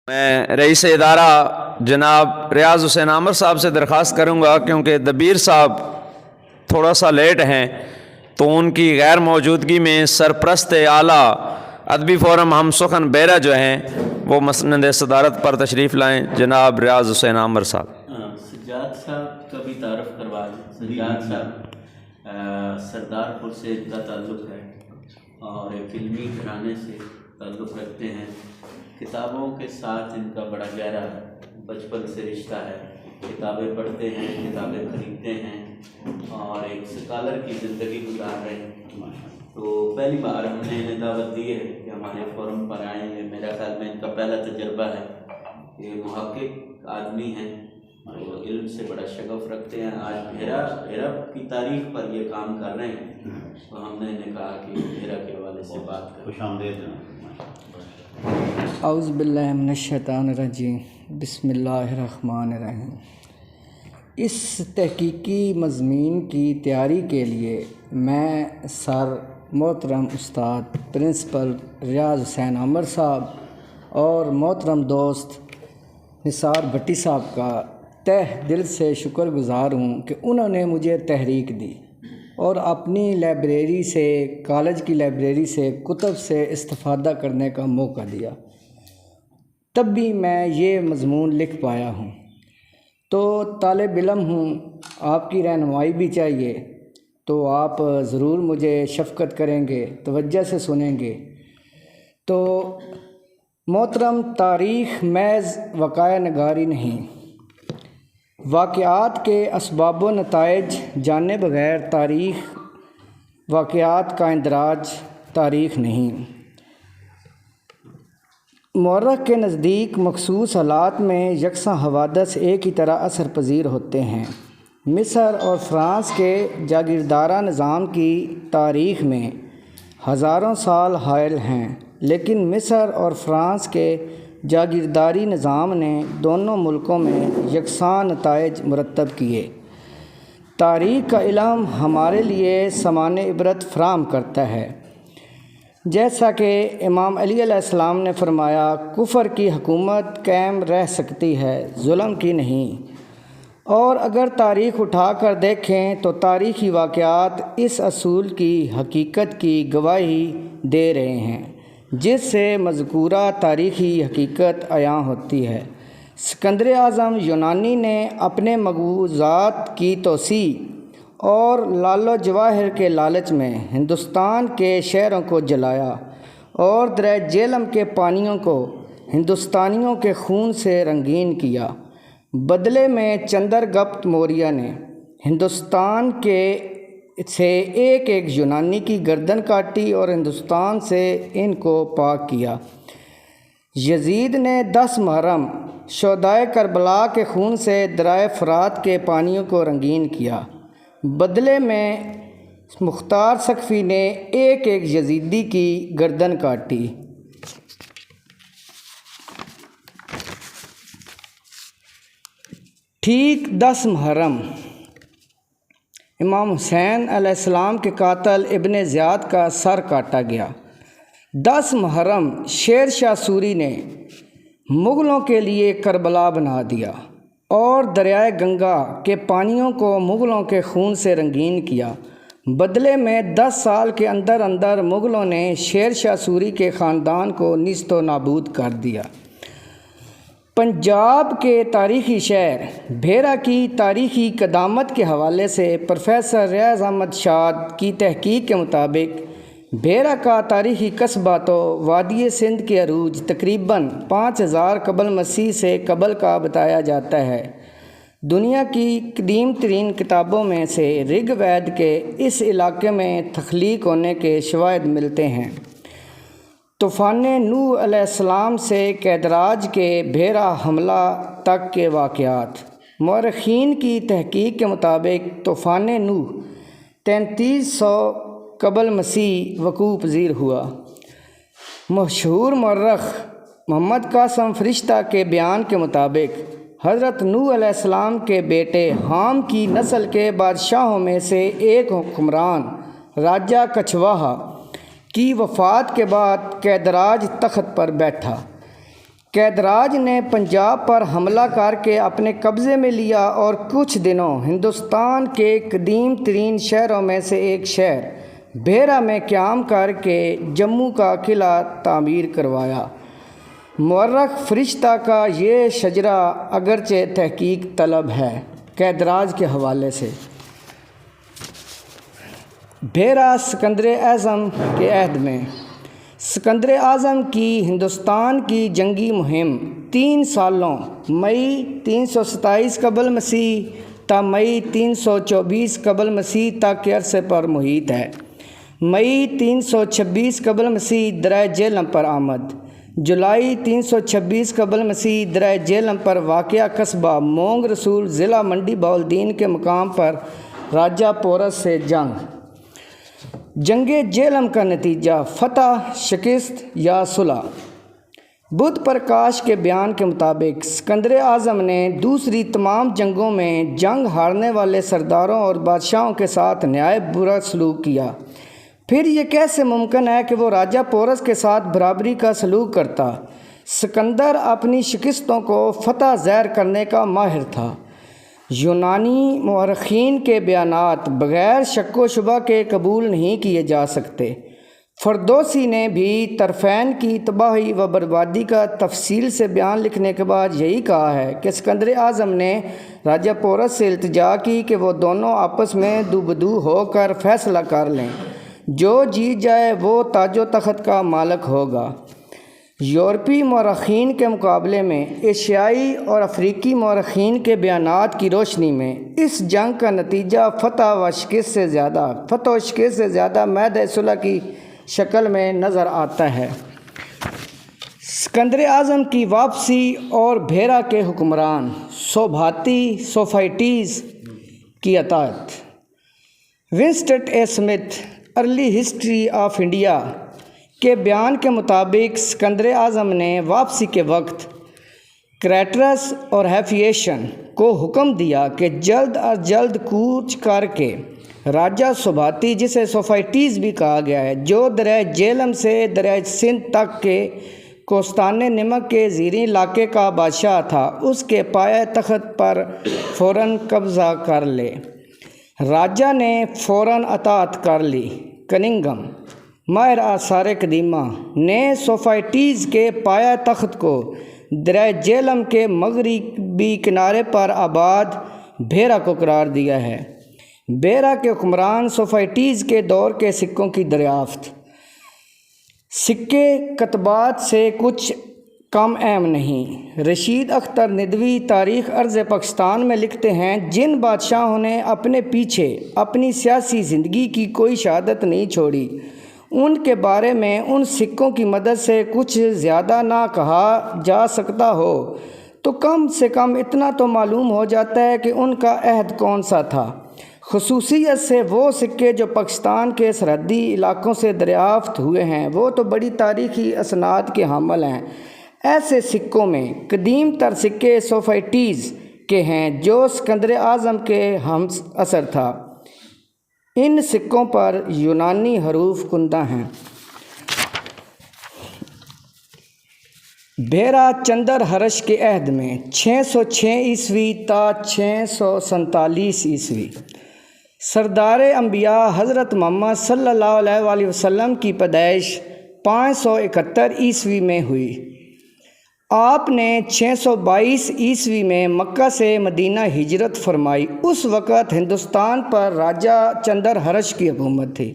میں رئیس ادارہ جناب ریاض حسین عامر صاحب سے درخواست کروں گا، کیونکہ دبیر صاحب تھوڑا سا لیٹ ہیں، تو ان کی غیر موجودگی میں سرپرست اعلیٰ ادبی فورم ہم سخن بیرا جو ہیں وہ مسند صدارت پر تشریف لائیں۔ جناب ریاض حسین عامر صاحب۔ سجاد صاحب کا بھی تعارف کروا دیں۔ سجاد صاحب سردار پور سے ان کا تعلق ہے اور ایک علمی گھرانے سے تعلق رکھتے ہیں۔ کتابوں کے ساتھ ان کا بڑا گہرا بچپن سے رشتہ ہے، کتابیں پڑھتے ہیں، کتابیں خریدتے ہیں اور ایک اسکالر کی زندگی گزار رہے ہیں۔ تو پہلی بار ہم نے انہیں دعوت دی ہے کہ ہمارے فورم پر آئیں۔ یہ میرا خیال میں ان کا پہلا تجربہ ہے۔ یہ محقق آدمی ہیں، وہ علم سے بڑا شغف رکھتے ہیں۔ آج بھیرا کی تاریخ پر یہ کام کر رہے ہیں، تو ہم نے انہیں کہا کہ بھیرا کے حوالے سے بات کریں۔ خوش آمدید ہیں۔ اعوذ باللہ من الشیطان الرجیم، بسم اللہ الرحمن الرحیم۔ اس تحقیقی مضمین کی تیاری کے لیے میں سر محترم استاد پرنسپل ریاض حسین عامر صاحب اور محترم دوست نثار بھٹی صاحب کا تہ دل سے شکر گزار ہوں کہ انہوں نے مجھے تحریک دی اور اپنی لائبریری سے، کالج کی لائبریری سے کتب سے استفادہ کرنے کا موقع دیا، تب بھی میں یہ مضمون لکھ پایا ہوں۔ تو طالب علم ہوں، آپ کی رہنمائی بھی چاہیے، تو آپ ضرور مجھے شفقت کریں گے، توجہ سے سنیں گے۔ تو محترم، تاریخ محض وقائع نگاری نہیں، واقعات کے اسباب و نتائج جانے بغیر تاریخ، واقعات کا اندراج تاریخ نہیں۔ مورخ کے نزدیک مخصوص حالات میں یکساں حوادث ایک ہی طرح اثر پذیر ہوتے ہیں۔ مصر اور فرانس کے جاگیردارہ نظام کی تاریخ میں ہزاروں سال حائل ہیں، لیکن مصر اور فرانس کے جاگیرداری نظام نے دونوں ملکوں میں یکساں نتائج مرتب کیے۔ تاریخ کا علم ہمارے لیے سامان عبرت فراہم کرتا ہے۔ جیسا کہ امام علی علیہ السلام نے فرمایا، کفر کی حکومت قائم رہ سکتی ہے، ظلم کی نہیں۔ اور اگر تاریخ اٹھا کر دیکھیں تو تاریخی واقعات اس اصول کی حقیقت کی گواہی دے رہے ہیں، جس سے مذکورہ تاریخی حقیقت عیاں ہوتی ہے۔ سکندر اعظم یونانی نے اپنے مقبوضات کی توسیع اور لال و جواہر کے لالچ میں ہندوستان کے شہروں کو جلایا اور درہ جہلم کے پانیوں کو ہندوستانیوں کے خون سے رنگین کیا۔ بدلے میں چندر گپت موریہ نے ہندوستان سے ایک ایک یونانی کی گردن کاٹی اور ہندوستان سے ان کو پاک کیا۔ یزید نے 10 محرم شہدائے کربلا کے خون سے دریا فرات کے پانیوں کو رنگین کیا۔ بدلے میں مختار سقفی نے ایک ایک یزیدی کی گردن کاٹی۔ ٹھیک 10 محرم امام حسین علیہ السلام کے قاتل ابن زیاد کا سر کاٹا گیا۔ 10 محرم شیر شاہ سوری نے مغلوں کے لیے کربلا بنا دیا اور دریائے گنگا کے پانیوں کو مغلوں کے خون سے رنگین کیا۔ بدلے میں 10 سال کے اندر اندر مغلوں نے شیر شاہ سوری کے خاندان کو نیست و نابود کر دیا۔ پنجاب کے تاریخی شہر بھیرا کی تاریخی قدامت کے حوالے سے پروفیسر ریاض احمد شاد کی تحقیق کے مطابق بھیرا کا تاریخی قصبہ تو وادی سندھ کے عروج تقریباً 5000 قبل مسیح سے قبل کا بتایا جاتا ہے۔ دنیا کی قدیم ترین کتابوں میں سے رگ وید کے اس علاقے میں تخلیق ہونے کے شواہد ملتے ہیں۔ طوفان نوح علیہ السلام سے کیدراج کے بھیرا حملہ تک کے واقعات۔ مورخین کی تحقیق کے مطابق طوفان نوح 3300 قبل مسیح وقوع پذیر ہوا۔ مشہور مورخ محمد قاسم فرشتہ کے بیان کے مطابق حضرت نوح علیہ السلام کے بیٹے حام کی نسل کے بادشاہوں میں سے ایک حکمران راجہ کچھواہا کی وفات کے بعد کیدراج تخت پر بیٹھا۔ قیدراج نے پنجاب پر حملہ کر کے اپنے قبضے میں لیا اور کچھ دنوں ہندوستان کے قدیم ترین شہروں میں سے ایک شہر بھیرا میں قیام کر کے جموں کا قلعہ تعمیر کروایا۔ مورخ فرشتہ کا یہ شجرہ اگرچہ تحقیق طلب ہے۔ قیدراج کے حوالے سے بھیرا سکندر اعظم کے عہد میں سکندر اعظم کی ہندوستان کی جنگی مہم 3 سالوں مئی 327 قبل مسیح تا مئی 324 قبل مسیح تک کے عرصے پر محیط ہے۔ مئی 326 قبل مسیح درہ جہلم پر آمد۔ جولائی 326 قبل مسیح درہ جہلم پر واقع قصبہ مونگ رسول ضلع منڈی بہاولدین کے مقام پر راجہ پورس سے جنگ جہلم کا نتیجہ فتح، شکست یا صلح۔ بدھ پرکاش کے بیان کے مطابق سکندر اعظم نے دوسری تمام جنگوں میں جنگ ہارنے والے سرداروں اور بادشاہوں کے ساتھ نہایت برا سلوک کیا۔ پھر یہ کیسے ممکن ہے کہ وہ راجہ پورس کے ساتھ برابری کا سلوک کرتا؟ سکندر اپنی شکستوں کو فتح ظاہر کرنے کا ماہر تھا۔ یونانی مورخین کے بیانات بغیر شک و شبہ کے قبول نہیں کیے جا سکتے۔ فردوسی نے بھی طرفین کی تباہی و بربادی کا تفصیل سے بیان لکھنے کے بعد یہی کہا ہے کہ سکندر اعظم نے راجہ پورس سے التجا کی کہ وہ دونوں آپس میں دو بدو ہو کر فیصلہ کر لیں، جو جیت جائے وہ تاج و تخت کا مالک ہوگا۔ یورپی مورخین کے مقابلے میں ایشیائی اور افریقی مورخین کے بیانات کی روشنی میں اس جنگ کا نتیجہ فتح و شکست سے زیادہ معاہدہ صلح کی شکل میں نظر آتا ہے۔ سکندر اعظم کی واپسی اور بھیرا کے حکمران سوفائٹیز کی اطاعت۔ Winston a Smith early history of India کے بیان کے مطابق سکندر اعظم نے واپسی کے وقت کریٹرس اور ہیفیشن کو حکم دیا کہ جلد از جلد کوچ کر کے راجہ سوبھاتی، جسے سوفائٹیز بھی کہا گیا ہے، جو درہ جہلم سے درہ سندھ تک کے کوستان نمک کے زیریں علاقے کا بادشاہ تھا، اس کے پایہ تخت پر فوراً قبضہ کر لے۔ راجہ نے فوراً اطاعت کر لی۔ کننگھم ماہر آثار قدیمہ نے سوفائٹیز کے پایہ تخت کو درہ جہلم کے مغربی کنارے پر آباد بھیرا کو قرار دیا ہے۔ بھیرا کے حکمران سوفائٹیز کے دور کے سکوں کی دریافت۔ سکے کتبات سے کچھ کم اہم نہیں۔ رشید اختر ندوی تاریخ ارض پاکستان میں لکھتے ہیں، جن بادشاہوں نے اپنے پیچھے اپنی سیاسی زندگی کی کوئی شہادت نہیں چھوڑی، ان کے بارے میں ان سکوں کی مدد سے کچھ زیادہ نہ کہا جا سکتا ہو تو کم سے کم اتنا تو معلوم ہو جاتا ہے کہ ان کا عہد کون سا تھا۔ خصوصیت سے وہ سکے جو پاکستان کے سرحدی علاقوں سے دریافت ہوئے ہیں وہ تو بڑی تاریخی اسناد کے حامل ہیں۔ ایسے سکوں میں قدیم تر سکے سوفائٹیز کے ہیں جو سکندر اعظم کے ہم اثر تھا۔ ان سکوں پر یونانی حروف کندہ ہیں۔ بھیرا چندر ہرش کے عہد میں 606 عیسوی تا 647 عیسوی۔ سردار انبیاء حضرت محمد صلی اللہ علیہ وآلہ وسلم کی پیدائش 571 عیسوی میں ہوئی۔ آپ نے 622 عیسوی میں مکہ سے مدینہ ہجرت فرمائی۔ اس وقت ہندوستان پر راجہ چندر ہرش کی حکومت تھی۔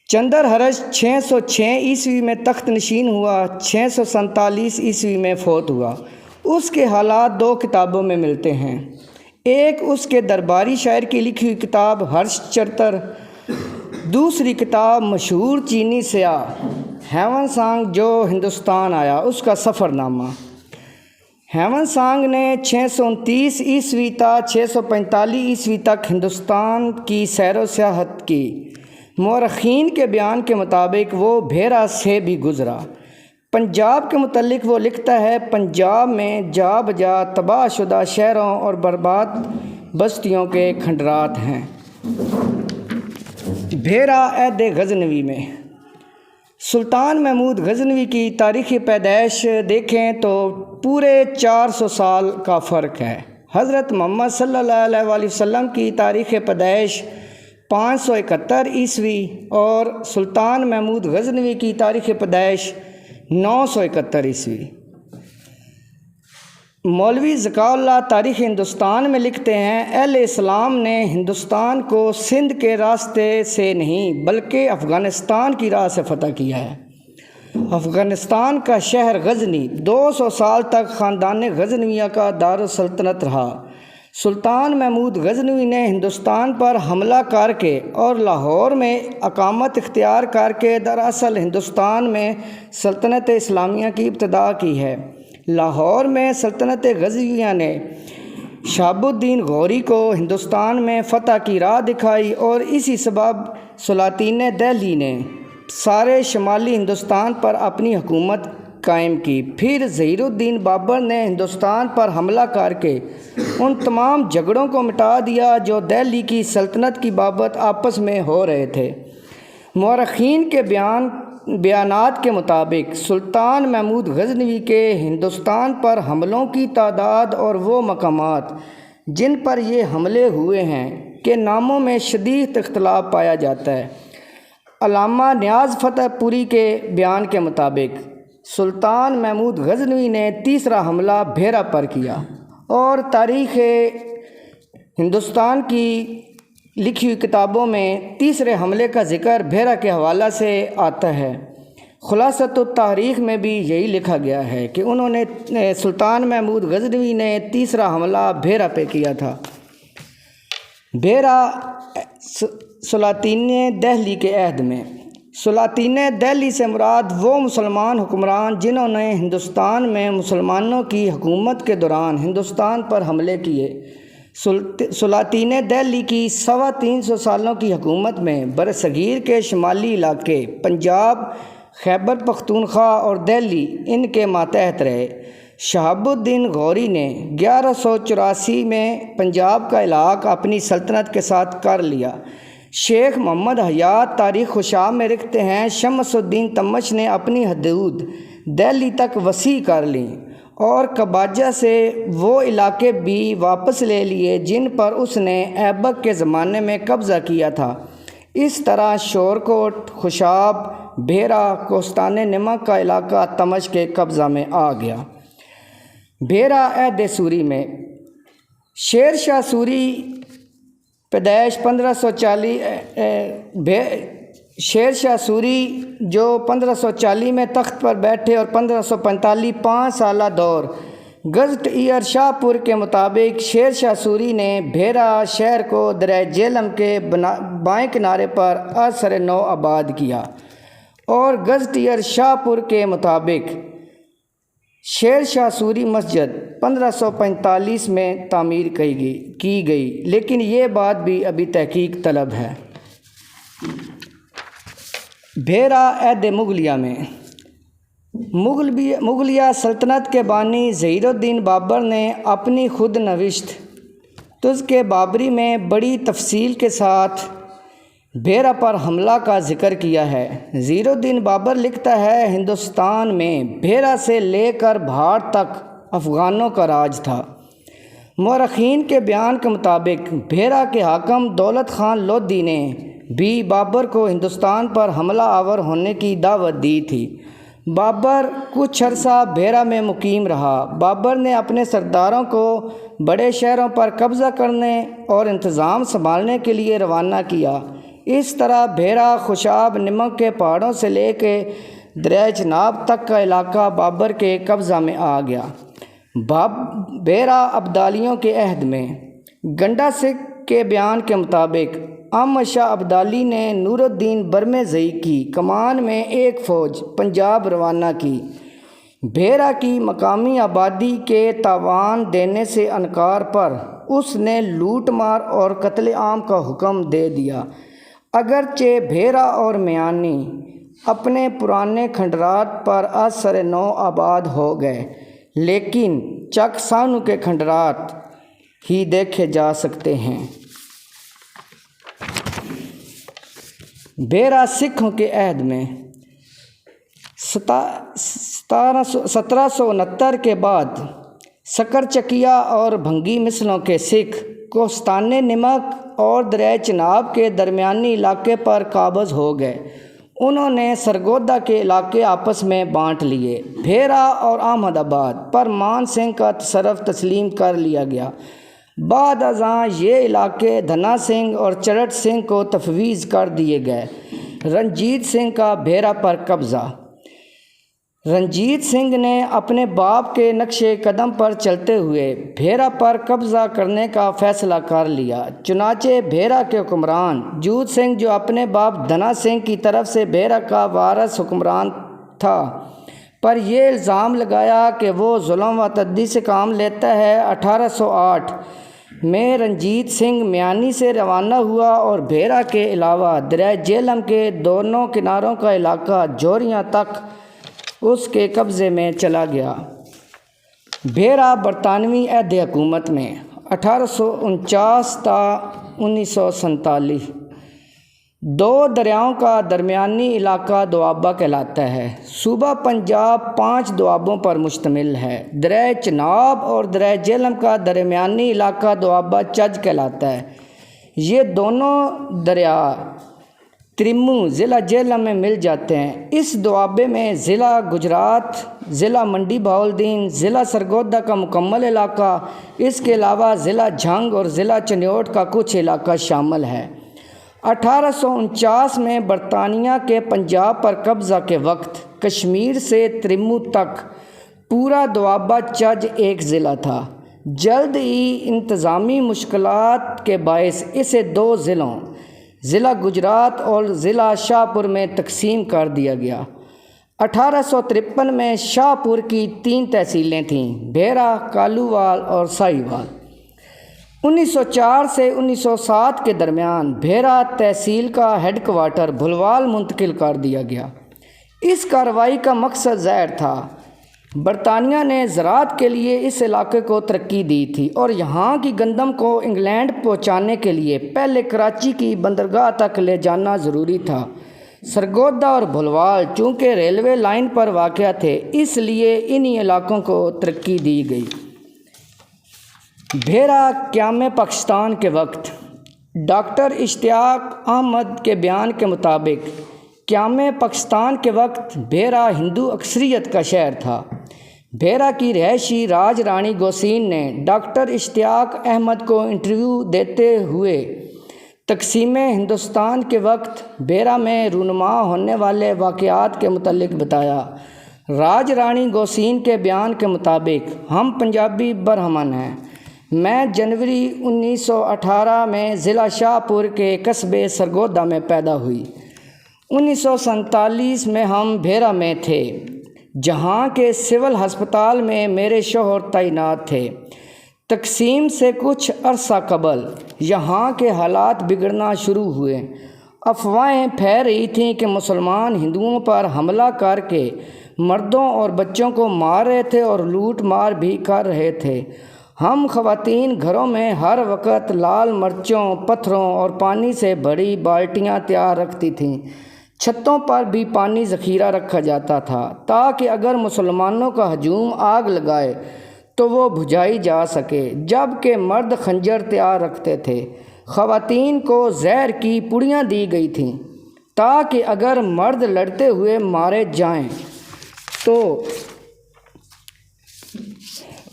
چندر ہرش 606 عیسوی میں تخت نشین ہوا، 647 عیسوی میں فوت ہوا۔ اس کے حالات 2 کتابوں میں ملتے ہیں۔ ایک اس کے درباری شاعر کی لکھی ہوئی کتاب ہرش چرتر، دوسری کتاب مشہور چینی سیاح ہیون سانگ جو ہندوستان آیا، اس کا سفر نامہ۔ ہیون سانگ نے 629 عیسوی تا 645 عیسوی تک ہندوستان کی سیر و سیاحت کی۔ مورخین کے بیان کے مطابق وہ بھیرا سے بھی گزرا۔ پنجاب کے متعلق وہ لکھتا ہے، پنجاب میں جا بجا تباہ شدہ شہروں اور برباد بستیوں کے کھنڈرات ہیں۔ بھیرا عہد غزنوی میں سلطان محمود غزنوی کی تاریخ پیدائش دیکھیں تو پورے 400 سال کا فرق ہے۔ حضرت محمد صلی اللہ علیہ وآلہ وسلم کی تاریخ پیدائش 571 عیسوی اور سلطان محمود غزنوی کی تاریخ پیدائش 971 عیسوی۔ مولوی ذکا اللہ تاریخ ہندوستان میں لکھتے ہیں، اہل اسلام نے ہندوستان کو سندھ کے راستے سے نہیں بلکہ افغانستان کی راہ سے فتح کیا ہے۔ افغانستان کا شہر غزنی 200 سال تک خاندان غزنویہ کا دارالسلطنت رہا۔ سلطان محمود غزنوی نے ہندوستان پر حملہ کر کے اور لاہور میں اقامت اختیار کر کے دراصل ہندوستان میں سلطنت اسلامیہ کی ابتدا کی ہے۔ لاہور میں سلطنت غزنویہ نے شہاب الدین غوری کو ہندوستان میں فتح کی راہ دکھائی اور اسی سبب سلاطین دہلی نے سارے شمالی ہندوستان پر اپنی حکومت قائم کی۔ پھر ظہیر الدین بابر نے ہندوستان پر حملہ کر کے ان تمام جھگڑوں کو مٹا دیا جو دہلی کی سلطنت کی بابت آپس میں ہو رہے تھے۔ مورخین کے بیانات کے مطابق سلطان محمود غزنوی کے ہندوستان پر حملوں کی تعداد اور وہ مقامات جن پر یہ حملے ہوئے ہیں کے ناموں میں شدید اختلاف پایا جاتا ہے۔ علامہ نیاز فتح پوری کے بیان کے مطابق سلطان محمود غزنوی نے تیسرا حملہ بھیرا پر کیا، اور تاریخ ہندوستان کی لکھی ہوئی کتابوں میں تیسرے حملے کا ذکر بھیرا کے حوالہ سے آتا ہے۔ خلاصۃ التاریخ میں بھی یہی لکھا گیا ہے کہ انہوں نے سلطان محمود غزنوی نے تیسرا حملہ بھیرا پہ کیا تھا۔ بھیرا سلاطین دہلی کے عہد میں۔ سلاطین دہلی سے مراد وہ مسلمان حکمران جنہوں نے ہندوستان میں مسلمانوں کی حکومت کے دوران ہندوستان پر حملے کیے۔ سلاطین دہلی کی 350 سالوں کی حکومت میں برصغیر کے شمالی علاقے پنجاب، خیبر پختونخوا اور دہلی ان کے ماتحت رہے۔ شہاب الدین غوری نے 1184 میں پنجاب کا علاقہ اپنی سلطنت کے ساتھ کر لیا۔ شیخ محمد حیات تاریخ خشاب میں لکھتے ہیں، شمس الدین تمش نے اپنی حدود دہلی تک وسیع کر لیں اور کباجہ سے وہ علاقے بھی واپس لے لیے جن پر اس نے ایبک کے زمانے میں قبضہ کیا تھا۔ اس طرح شورکوٹ، خوشاب، بھیرا، کوستان نمک کا علاقہ تمش کے قبضہ میں آ گیا۔ بھیرا عہد سوری میں شیر شاہ سوری پیدائش 1540 شیر شاہ سوری جو 1540 میں تخت پر بیٹھے اور 1545 5 سالہ دور گزٹ ایئر شاہ پور کے مطابق شیر شاہ سوری نے بھیرا شہر کو دریائے جہلم کے بائیں کنارے پر عصر نو آباد کیا، اور گزٹ ایئر شاہ پور کے مطابق شیر شاہ سوری مسجد 1545 میں تعمیر کی گئی، لیکن یہ بات بھی ابھی تحقیق طلب ہے۔ بھیرا عہد مغلیہ میں مغلیہ سلطنت کے بانی ظہیر الدین بابر نے اپنی خود نوشت تذکرہ بابری میں بڑی تفصیل کے ساتھ بھیرا پر حملہ کا ذکر کیا ہے۔ ظہیر الدین بابر لکھتا ہے، ہندوستان میں بھیرا سے لے کر بھاڑ تک افغانوں کا راج تھا۔ مورخین کے بیان کے مطابق بھیرا کے حاکم دولت خان لودھی نے بھی بابر کو ہندوستان پر حملہ آور ہونے کی دعوت دی تھی۔ بابر کچھ عرصہ بھیرا میں مقیم رہا۔ بابر نے اپنے سرداروں کو بڑے شہروں پر قبضہ کرنے اور انتظام سنبھالنے کے لیے روانہ کیا۔ اس طرح بھیرا، خوشاب، نمک کے پہاڑوں سے لے کے دریائے چناب تک کا علاقہ بابر کے قبضہ میں آ گیا۔ بھیرا ابدالیوں کے عہد میں گنڈا سکھ کے بیان کے مطابق احمد شاہ ابدالی نے نور الدین برمزئی کی کمان میں ایک فوج پنجاب روانہ کی۔ بھیرا کی مقامی آبادی کے تاوان دینے سے انکار پر اس نے لوٹ مار اور قتل عام کا حکم دے دیا۔ اگرچہ بھیرا اور میانی اپنے پرانے کھنڈرات پر عصر نو آباد ہو گئے، لیکن چک سانو کے کھنڈرات ہی دیکھے جا سکتے ہیں۔ بھیرا سکھوں کے عہد میں 1769 کے بعد سکر چکیا اور بھنگی مثلوں کے سکھ کوہستان نمک اور دریائے چناب کے درمیانی علاقے پر قابض ہو گئے۔ انہوں نے سرگودا کے علاقے آپس میں بانٹ لیے۔ بھیرا اور احمد آباد پر مان سنگھ کا تصرف تسلیم کر لیا گیا۔ بعد ازاں یہ علاقے دھنا سنگھ اور چرٹ سنگھ کو تفویض کر دیے گئے۔ رنجیت سنگھ کا بھیرا پر قبضہ۔ رنجیت سنگھ نے اپنے باپ کے نقش قدم پر چلتے ہوئے بھیرا پر قبضہ کرنے کا فیصلہ کر لیا۔ چنانچہ بھیرا کے حکمران جوت سنگھ، جو اپنے باپ دھنا سنگھ کی طرف سے بھیرا کا وارث حکمران تھا، پر یہ الزام لگایا کہ وہ ظلم و تعدی سے کام لیتا ہے۔ 1808 میں رنجیت سنگھ میانی سے روانہ ہوا اور بھیرا کے علاوہ دریائے جہلم کے دونوں کناروں کا علاقہ جوریاں تک اس کے قبضے میں چلا گیا۔ بھیرا برطانوی عہد حکومت میں 1849 تا 1947 دو دریاؤں کا درمیانی علاقہ دوآبہ کہلاتا ہے۔ صوبہ پنجاب 5 دوآبوں پر مشتمل ہے۔ دریائے چناب اور دریائے جہلم کا درمیانی علاقہ دوآبہ چج کہلاتا ہے۔ یہ دونوں دریا ترمو ضلع جہلم میں مل جاتے ہیں۔ اس دوآبے میں ضلع گجرات، ضلع منڈی بہاولدین، ضلع سرگودا کا مکمل علاقہ، اس کے علاوہ ضلع جھنگ اور ضلع چنیوٹ کا کچھ علاقہ شامل ہے۔ 1849 میں برطانیہ کے پنجاب پر قبضہ کے وقت کشمیر سے ترمو تک پورا دوآبہ چج ایک ضلع تھا۔ جلد ہی انتظامی مشکلات کے باعث اسے 2 ضلعوں، ضلع گجرات اور ضلع شاہ پور میں تقسیم کر دیا گیا۔ 1853 میں شاہ پور کی 3 تحصیلیں تھیں: بھیرا، کالووال اور ساہیوال۔ 1904 سے 1907 کے درمیان بھیرا تحصیل کا ہیڈ کوارٹر بھلوال منتقل کر دیا گیا۔ اس کارروائی کا مقصد ظاہر تھا۔ برطانیہ نے زراعت کے لیے اس علاقے کو ترقی دی تھی اور یہاں کی گندم کو انگلینڈ پہنچانے کے لیے پہلے کراچی کی بندرگاہ تک لے جانا ضروری تھا۔ سرگودا اور بھلوال چونکہ ریلوے لائن پر واقع تھے، اس لیے انہی علاقوں کو ترقی دی گئی۔ بھیرا قیام پاکستان کے وقت ڈاکٹر اشتیاق احمد کے بیان کے مطابق قیام پاکستان کے وقت بھیرا ہندو اکثریت کا شہر تھا۔ بھیرا کی رہائشی راج رانی گوسین نے ڈاکٹر اشتیاق احمد کو انٹرویو دیتے ہوئے تقسیم ہندوستان کے وقت بھیرا میں رونما ہونے والے واقعات کے متعلق بتایا۔ راج رانی گوسین کے بیان کے مطابق ہم پنجابی برہمن ہیں۔ میں جنوری 1918 میں ضلع شاہ پور کے قصبے سرگودا میں پیدا ہوئی۔ 1947 میں ہم بھیرا میں تھے، جہاں کے سول ہسپتال میں میرے شوہر تعینات تھے۔ تقسیم سے کچھ عرصہ قبل یہاں کے حالات بگڑنا شروع ہوئے۔ افواہیں پھیل رہی تھیں کہ مسلمان ہندوؤں پر حملہ کر کے مردوں اور بچوں کو مار رہے تھے اور لوٹ مار بھی کر رہے تھے۔ ہم خواتین گھروں میں ہر وقت لال مرچوں، پتھروں اور پانی سے بھری بالٹیاں تیار رکھتی تھیں۔ چھتوں پر بھی پانی ذخیرہ رکھا جاتا تھا تاکہ اگر مسلمانوں کا ہجوم آگ لگائے تو وہ بجھائی جا سکے، جبکہ مرد خنجر تیار رکھتے تھے۔ خواتین کو زہر کی پڑیاں دی گئی تھیں تاکہ اگر مرد لڑتے ہوئے مارے جائیں تو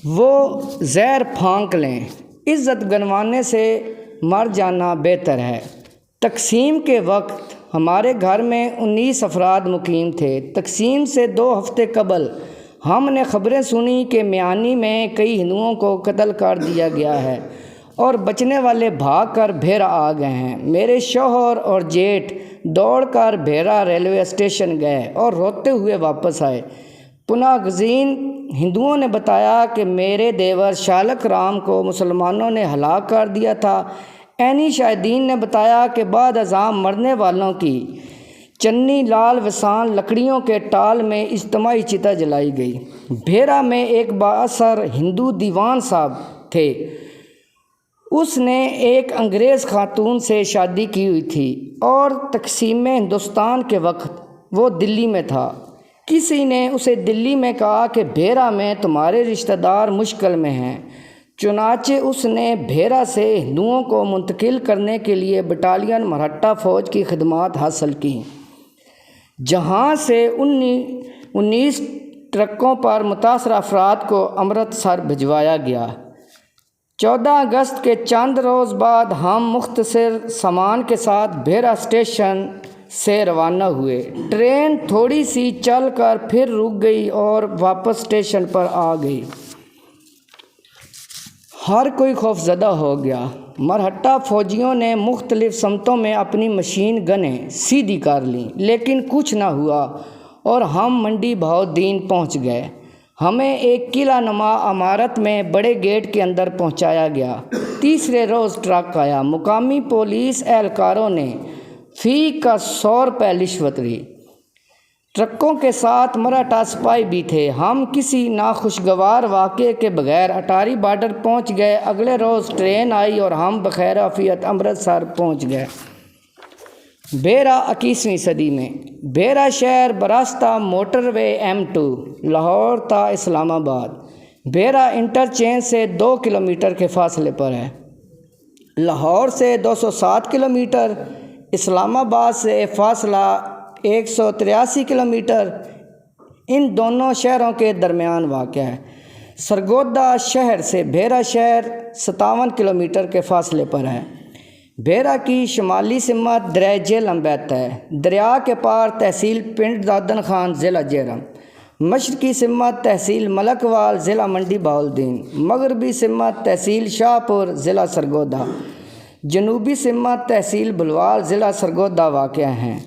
وہ زہر پھانک لیں۔ عزت گنوانے سے مر جانا بہتر ہے۔ تقسیم کے وقت ہمارے گھر میں 19 افراد مقیم تھے۔ تقسیم سے 2 ہفتے قبل ہم نے خبریں سنی کہ میانی میں کئی ہندوؤں کو قتل کر دیا گیا ہے اور بچنے والے بھاگ کر بھیرا آ گئے ہیں۔ میرے شوہر اور جیٹھ دوڑ کر بھیرا ریلوے اسٹیشن گئے اور روتے ہوئے واپس آئے۔ پناہ گزین ہندوؤں نے بتایا کہ میرے دیور شالک رام کو مسلمانوں نے ہلاک کر دیا تھا۔ عینی شاہدین نے بتایا کہ بعد ازاں مرنے والوں کی چنی لال وسان لکڑیوں کے ٹال میں اجتماعی چتا جلائی گئی۔ بھیرا میں ایک بااثر ہندو دیوان صاحب تھے۔ اس نے ایک انگریز خاتون سے شادی کی ہوئی تھی اور تقسیم ہندوستان کے وقت وہ دلی میں تھا۔ کسی نے اسے دلی میں کہا کہ بھیرا میں تمہارے رشتہ دار مشکل میں ہیں، چنانچہ اس نے بھیرا سے ہندوؤں کو منتقل کرنے کے لیے بٹالین مرہٹا فوج کی خدمات حاصل کیں، جہاں سے 19 ٹرکوں پر متاثرہ افراد کو امرتسر بھجوایا گیا۔ 14 اگست کے چند روز بعد ہم مختصر سامان کے ساتھ بھیرا اسٹیشن سے روانہ ہوئے۔ ٹرین تھوڑی سی چل کر پھر رک گئی اور واپس اسٹیشن پر آ گئی۔ ہر کوئی خوفزدہ ہو گیا۔ مرہٹا فوجیوں نے مختلف سمتوں میں اپنی مشین گنیں سیدھی کر لیں، لیکن کچھ نہ ہوا اور ہم منڈی بہاؤالدین پہنچ گئے۔ ہمیں ایک قلعہ نما عمارت میں بڑے گیٹ کے اندر پہنچایا گیا۔ تیسرے روز ٹرک آیا۔ مقامی پولیس اہلکاروں نے فی کا 100 روپے رشوت لی۔ ٹرکوں کے ساتھ مراٹھا سپاہی بھی تھے۔ ہم کسی ناخوشگوار واقعے کے بغیر اٹاری بارڈر پہنچ گئے۔ اگلے روز ٹرین آئی اور ہم بخیر عافیت امرتسر پہنچ گئے۔ بھیرا 21ویں صدی میں۔ بھیرا شہر براستہ موٹر وے M2 لاہور تا اسلام آباد، بھیرا انٹرچینج سے 2 کلومیٹر کے فاصلے پر ہے۔ لاہور سے 207 کلومیٹر، اسلام آباد سے فاصلہ 183 کلومیٹر ان دونوں شہروں کے درمیان واقع ہے۔ سرگودا شہر سے بھیرا شہر 57 کلومیٹر کے فاصلے پر ہے۔ بھیرا کی شمالی سمت دریائے جہلم بہتا ہے۔ دریا کے پار تحصیل پنڈ دادن خان ضلع جہلم، مشرقی سمت تحصیل ملکوال ضلع منڈی بہاؤالدین، مغربی سمت تحصیل شاہ پور ضلع سرگودا، جنوبی سمت تحصیل بلوال ضلع سرگودا واقع ہیں۔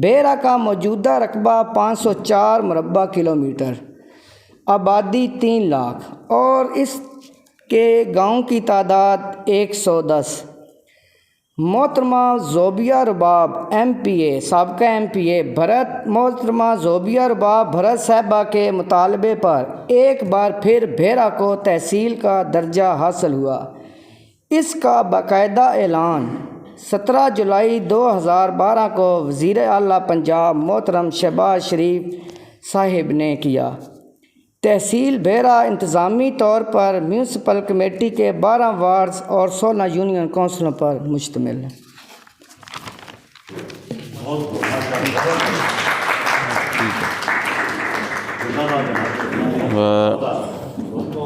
بھیرا کا موجودہ رقبہ 504 مربع کلومیٹر، آبادی 3 لاکھ اور اس کے گاؤں کی تعداد 110۔ محترمہ زوبیہ رباب MP سابقہ MP محترمہ زوبیہ رباب بھرت صاحبہ کے مطالبے پر ایک بار پھر بھیرا کو تحصیل کا درجہ حاصل ہوا۔ اس کا باقاعدہ اعلان 17 جولائی 2012 کو وزیر اعلیٰ پنجاب محترم شہباز شریف صاحب نے کیا۔ تحصیل بھیرا انتظامی طور پر میونسپل کمیٹی کے 12 وارڈز اور 16 یونین کونسلوں پر مشتمل ہے۔